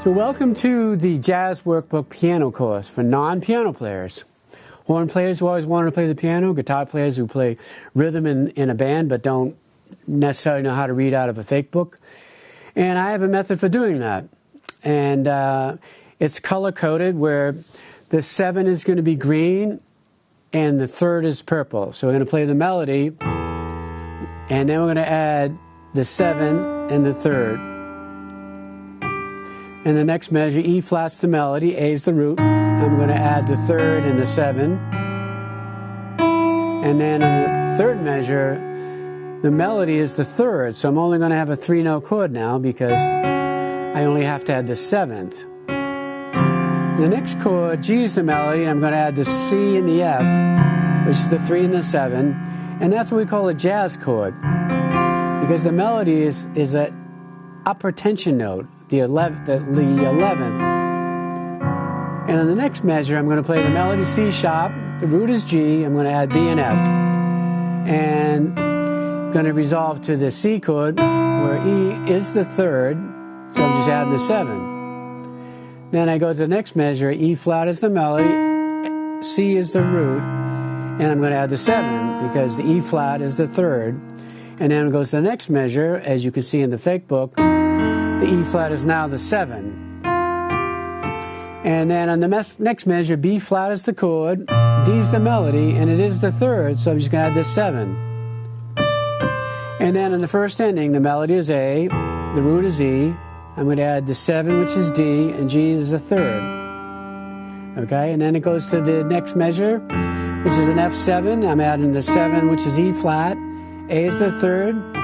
So welcome to the Jazz Workbook Piano course for non-piano players. Horn players who always wanted to play the piano, guitar players who play rhythm in a band but don't necessarily know how to read out of a fake book. And I have a method for doing that. And it's color-coded where the 7 is going to be green and the 3rd is purple. So we're going to play the melody and then we're going to add the 7 and the 3rd. And the next measure, E flat's the melody, A is the root. I'm going to add the 3rd and the 7. And then on the 3rd measure, the melody is the 3rd. So I'm only going to have a 3-note chord now because I only have to add the 7th. The next chord, G is the melody, and I'm going to add the C and the F, which is the 3 and the 7. And that's what we call a jazz chord. Because the melody is an upper tension note, the 11th. And on the next measure, I'm going to play the melody C sharp, the root is G, I'm going to add B and F. And I'm going to resolve to the C chord, where E is the 3rd, so I'm just adding the 7. Then I go to the next measure, E flat is the melody, C is the root, and I'm going to add the 7, because the E flat is the 3rd. And then it goes to the next measure, as you can see in the fake book, the E flat is now the 7. And then on the next measure, B flat is the chord, D is the melody, and it is the 3rd, so I'm just going to add the 7. And then in the first ending, the melody is A, the root is E, I'm going to add the 7, which is D, and G is the 3rd. Okay, and then it goes to the next measure, which is an F7, I'm adding the 7, which is E flat, A is the 3rd,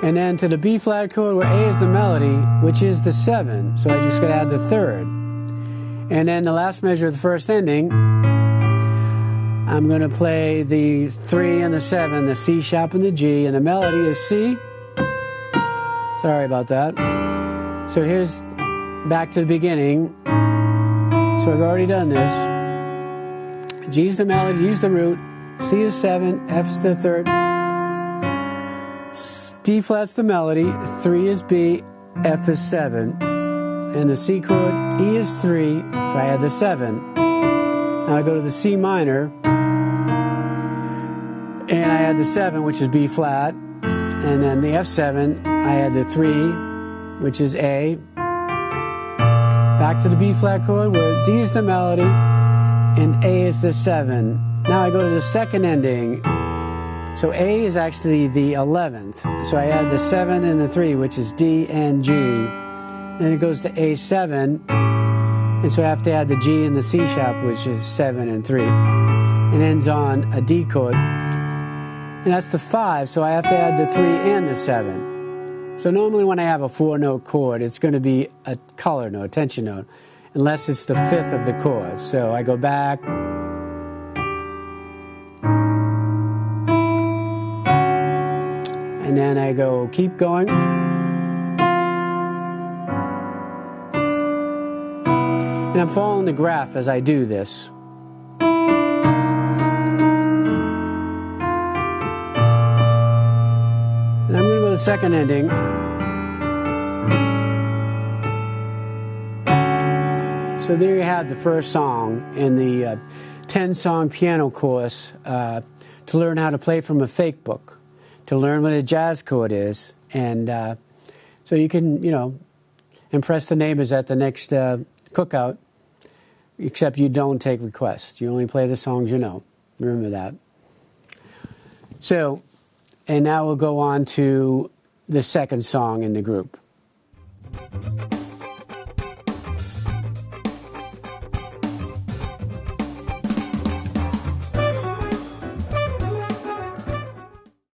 and then to the B flat chord where A is the melody, which is the 7, so I just got to add the 3rd. And then the last measure of the first ending, I'm going to play the 3 and the 7, the C sharp and the G, and the melody is C. Sorry about that. So here's back to the beginning. So I've already done this. G is the melody, G's the root, C is 7, F is the 3rd, D flat's the melody, 3 is B, F is 7, and the C chord, E is 3, so I add the 7. Now I go to the C minor, and I add the 7, which is B flat, and then the F7, I add the 3, which is A. Back to the B flat chord, where D is the melody, and A is the 7. Now I go to the second ending. So A is actually the 11th. So I add the 7 and the 3, which is D and G. Then it goes to A7. And so I have to add the G and the C sharp, which is 7 and 3. It ends on a D chord. And that's the 5, so I have to add the 3 and the 7. So normally when I have a 4-note chord, it's going to be a color note, a tension note, unless it's the 5th of the chord. So I go back. And then I go, keep going. And I'm following the graph as I do this. And I'm going to go to the second ending. So there you have the first song in the 10-song piano course to learn how to play from a fake book, to learn what a jazz chord is, and so you can, impress the neighbors at the next cookout, except you don't take requests. You only play the songs you know. Remember that. So, and now we'll go on to the second song in the group.